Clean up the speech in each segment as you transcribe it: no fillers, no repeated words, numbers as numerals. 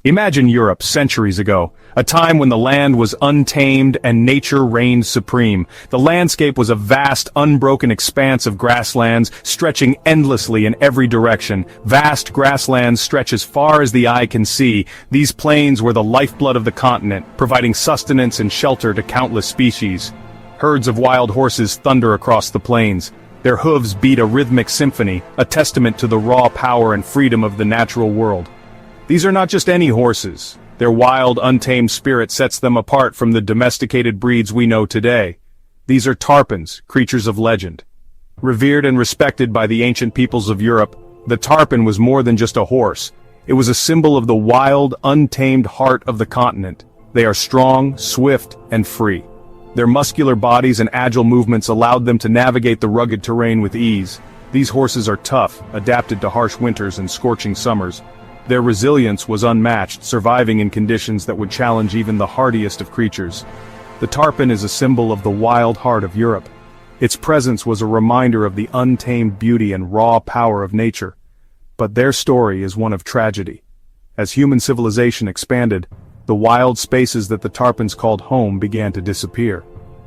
Imagine Europe centuries ago, a time when the land was untamed and nature reigned supreme. The landscape was a vast, unbroken expanse of grasslands, stretching endlessly in every direction. Vast grasslands stretch as far as the eye can see. These plains were the lifeblood of the continent, providing sustenance and shelter to countless species. Herds of wild horses thunder across the plains. Their hooves beat a rhythmic symphony, a testament to the raw power and freedom of the natural world. These are not just any horses. Their wild, untamed spirit sets them apart from the domesticated breeds we know today. These are tarpons, creatures of legend. Revered and respected by the ancient peoples of Europe, the tarpon was more than just a horse. It was a symbol of the wild, untamed heart of the continent. They are strong, swift, and free. Their muscular bodies and agile movements allowed them to navigate the rugged terrain with ease. These horses are tough, adapted to harsh winters and scorching summers. Their resilience was unmatched, surviving in conditions that would challenge even the hardiest of creatures. The tarpon is a symbol of the wild heart of Europe. Its presence was a reminder of the untamed beauty and raw power of nature. But their story is one of tragedy. As human civilization expanded, the wild spaces that the tarpons called home began to disappear.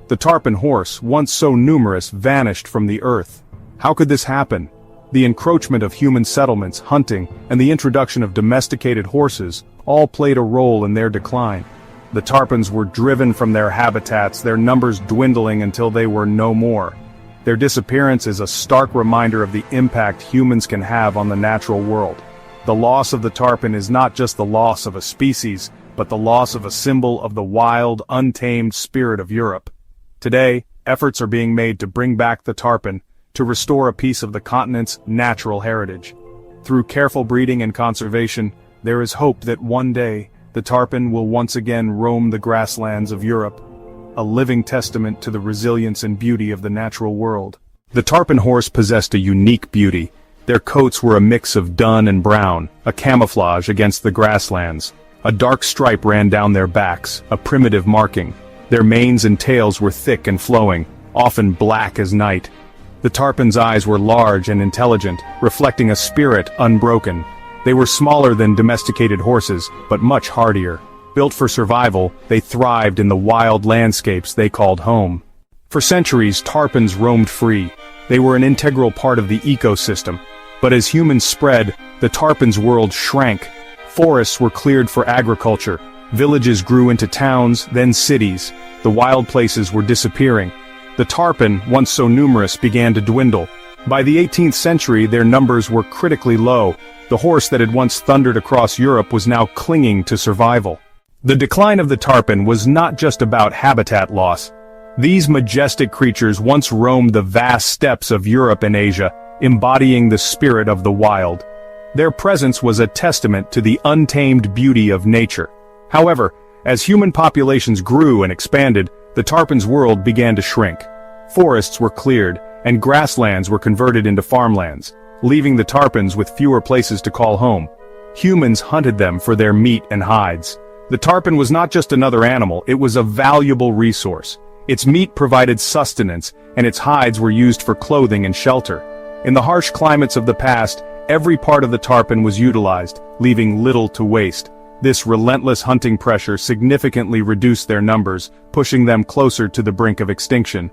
The tarpon horse, once so numerous, vanished from the earth. How could this happen? The encroachment of human settlements, hunting, and the introduction of domesticated horses all played a role in their decline. The tarpons were driven from their habitats, their numbers dwindling until they were no more. Their disappearance is a stark reminder of the impact humans can have on the natural world. The loss of the tarpon is not just the loss of a species, but the loss of a symbol of the wild, untamed spirit of Europe. Today, efforts are being made to bring back the tarpon, to restore a piece of the continent's natural heritage. Through careful breeding and conservation, there is hope that one day, the tarpon will once again roam the grasslands of Europe, a living testament to the resilience and beauty of the natural world. The tarpon horse possessed a unique beauty. Their coats were a mix of dun and brown, a camouflage against the grasslands. A dark stripe ran down their backs, a primitive marking. Their manes and tails were thick and flowing, often black as night. The tarpon's eyes were large and intelligent, reflecting a spirit unbroken. They were smaller than domesticated horses, but much hardier. Built for survival, they thrived in the wild landscapes they called home. For centuries, tarpons roamed free. They were an integral part of the ecosystem. But as humans spread, the tarpon's world shrank. Forests were cleared for agriculture. Villages grew into towns, then cities. The wild places were disappearing. The tarpon, once so numerous, began to dwindle. By the 18th century, their numbers were critically low. The horse that had once thundered across Europe was now clinging to survival. The decline of the tarpon was not just about habitat loss. These majestic creatures once roamed the vast steppes of Europe and Asia, embodying the spirit of the wild. Their presence was a testament to the untamed beauty of nature. However, as human populations grew and expanded, the tarpon's world began to shrink. Forests were cleared, and grasslands were converted into farmlands, leaving the tarpons with fewer places to call home. Humans hunted them for their meat and hides. The tarpon was not just another animal, it was a valuable resource. Its meat provided sustenance, and its hides were used for clothing and shelter. In the harsh climates of the past, every part of the tarpon was utilized, leaving little to waste. This relentless hunting pressure significantly reduced their numbers, pushing them closer to the brink of extinction.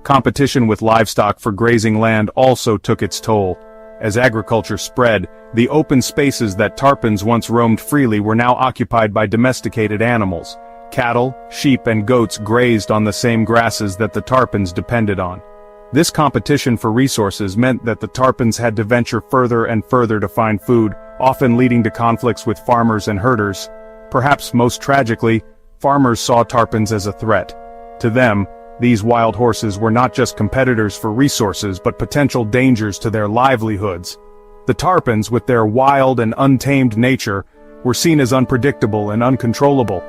Competition with livestock for grazing land also took its toll. As agriculture spread, the open spaces that tarpons once roamed freely were now occupied by domesticated animals. Cattle, sheep, and goats grazed on the same grasses that the tarpons depended on. This competition for resources meant that the tarpons had to venture further and further to find food, often leading to conflicts with farmers and herders. Perhaps most tragically, farmers saw tarpons as a threat. To them, these wild horses were not just competitors for resources but potential dangers to their livelihoods. The tarpons, with their wild and untamed nature, were seen as unpredictable and uncontrollable.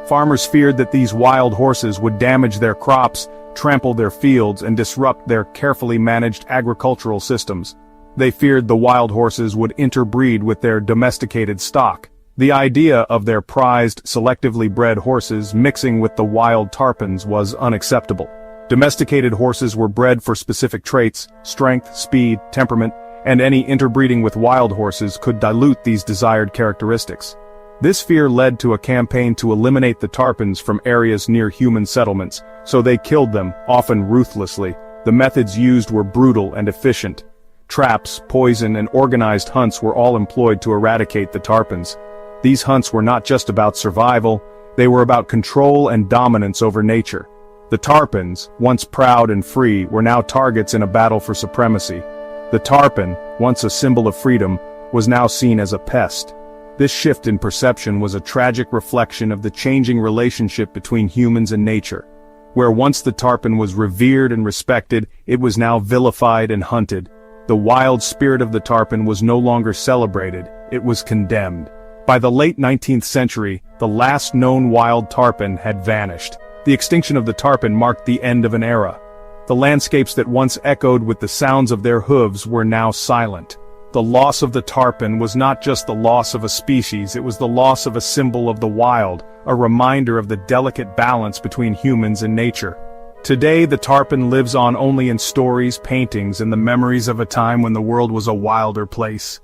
Farmers feared that these wild horses would damage their crops, trample their fields, and disrupt their carefully managed agricultural systems. They feared the wild horses would interbreed with their domesticated stock. The idea of their prized, selectively bred horses mixing with the wild tarpons was unacceptable. Domesticated horses were bred for specific traits, strength, speed, temperament, and any interbreeding with wild horses could dilute these desired characteristics. This fear led to a campaign to eliminate the tarpons from areas near human settlements, so they killed them, often ruthlessly. The methods used were brutal and efficient. Traps, poison, and organized hunts were all employed to eradicate the tarpons. These hunts were not just about survival, they were about control and dominance over nature. The tarpons, once proud and free, were now targets in a battle for supremacy. The tarpon, once a symbol of freedom, was now seen as a pest. This shift in perception was a tragic reflection of the changing relationship between humans and nature. Where once the tarpon was revered and respected, it was now vilified and hunted. The wild spirit of the tarpon was no longer celebrated, it was condemned. By the late 19th century, the last known wild tarpon had vanished. The extinction of the tarpon marked the end of an era. The landscapes that once echoed with the sounds of their hooves were now silent. The loss of the tarpon was not just the loss of a species, it was the loss of a symbol of the wild, a reminder of the delicate balance between humans and nature. Today the tarpon lives on only in stories, paintings, and the memories of a time when the world was a wilder place.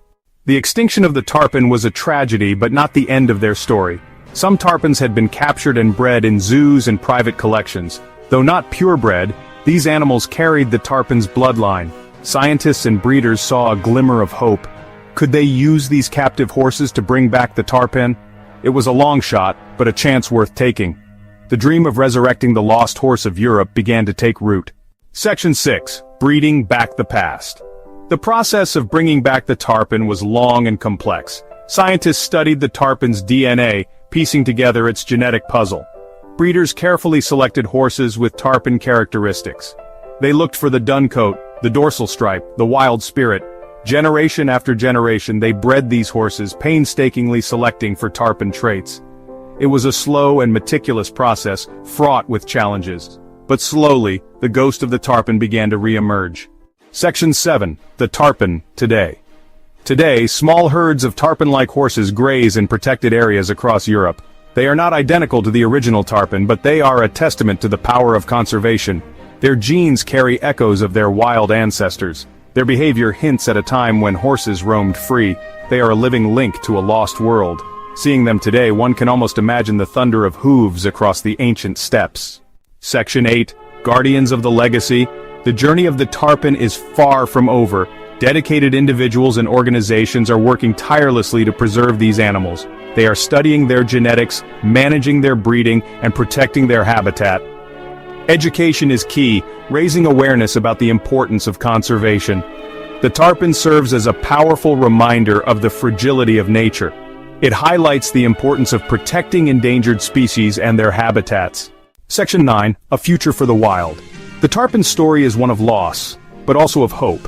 The extinction of the tarpon was a tragedy, but not the end of their story. Some tarpons had been captured and bred in zoos and private collections. Though not purebred, these animals carried the tarpon's bloodline. Scientists and breeders saw a glimmer of hope. Could they use these captive horses to bring back the tarpon? It was a long shot, but a chance worth taking. The dream of resurrecting the lost horse of Europe began to take root. Section 6. Breeding back the past. The process of bringing back the tarpon was long and complex. Scientists studied the tarpon's DNA, piecing together its genetic puzzle. Breeders carefully selected horses with tarpon characteristics. They looked for the dun coat, the dorsal stripe, the wild spirit. Generation after generation they bred these horses, painstakingly selecting for tarpon traits. It was a slow and meticulous process, fraught with challenges. But slowly, the ghost of the tarpon began to re-emerge. Section 7. The tarpon, today. Today, small herds of tarpon-like horses graze in protected areas across Europe. They are not identical to the original tarpon, but they are a testament to the power of conservation. Their genes carry echoes of their wild ancestors. Their behavior hints at a time when horses roamed free. They are a living link to a lost world. Seeing them today, one can almost imagine the thunder of hooves across the ancient steppes. Section 8. Guardians of the legacy. The journey of the tarpon is far from over. Dedicated individuals and organizations are working tirelessly to preserve these animals. They are studying their genetics, managing their breeding, and protecting their habitat. Education is key, raising awareness about the importance of conservation. The tarpon serves as a powerful reminder of the fragility of nature. It highlights the importance of protecting endangered species and their habitats. Section 9. A future for the wild. The tarpon's story is one of loss, but also of hope.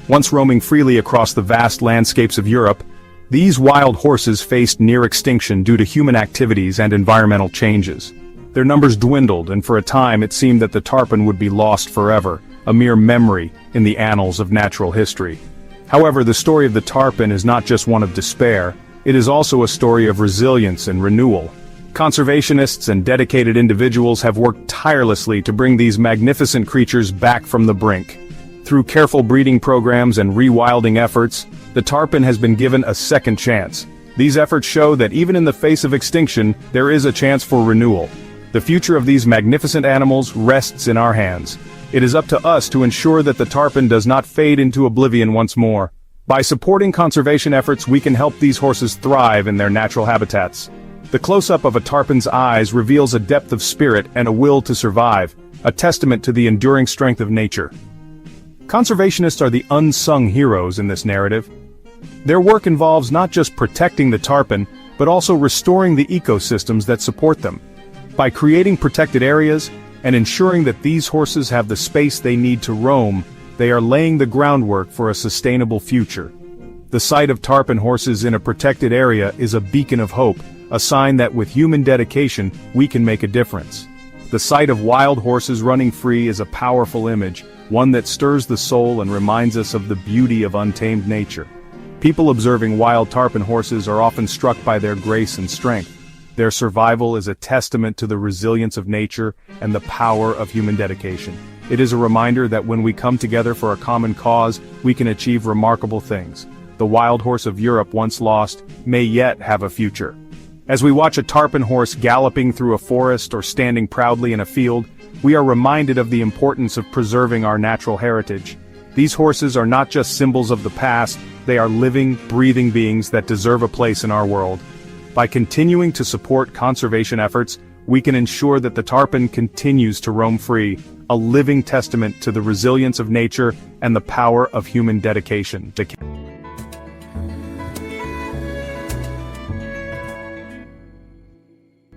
Once roaming freely across the vast landscapes of Europe, these wild horses faced near extinction due to human activities and environmental changes. Their numbers dwindled, and for a time it seemed that the tarpon would be lost forever, a mere memory in the annals of natural history. However, the story of the tarpon is not just one of despair, it is also a story of resilience and renewal. Conservationists and dedicated individuals have worked tirelessly to bring these magnificent creatures back from the brink. Through careful breeding programs and rewilding efforts, the tarpon has been given a second chance. These efforts show that even in the face of extinction, there is a chance for renewal. The future of these magnificent animals rests in our hands. It is up to us to ensure that the tarpon does not fade into oblivion once more. By supporting conservation efforts, we can help these horses thrive in their natural habitats. The close-up of a tarpon's eyes reveals a depth of spirit and a will to survive, a testament to the enduring strength of nature. Conservationists are the unsung heroes in this narrative. Their work involves not just protecting the tarpon, but also restoring the ecosystems that support them. By creating protected areas and ensuring that these horses have the space they need to roam, they are laying the groundwork for a sustainable future. The sight of tarpon horses in a protected area is a beacon of hope, a sign that with human dedication, we can make a difference. The sight of wild horses running free is a powerful image, one that stirs the soul and reminds us of the beauty of untamed nature. People observing wild tarpon horses are often struck by their grace and strength. Their survival is a testament to the resilience of nature and the power of human dedication. It is a reminder that when we come together for a common cause, we can achieve remarkable things. The wild horse of Europe, once lost, may yet have a future. As we watch a tarpon horse galloping through a forest or standing proudly in a field, we are reminded of the importance of preserving our natural heritage. These horses are not just symbols of the past, they are living, breathing beings that deserve a place in our world. By continuing to support conservation efforts, we can ensure that the tarpon continues to roam free, a living testament to the resilience of nature and the power of human dedication.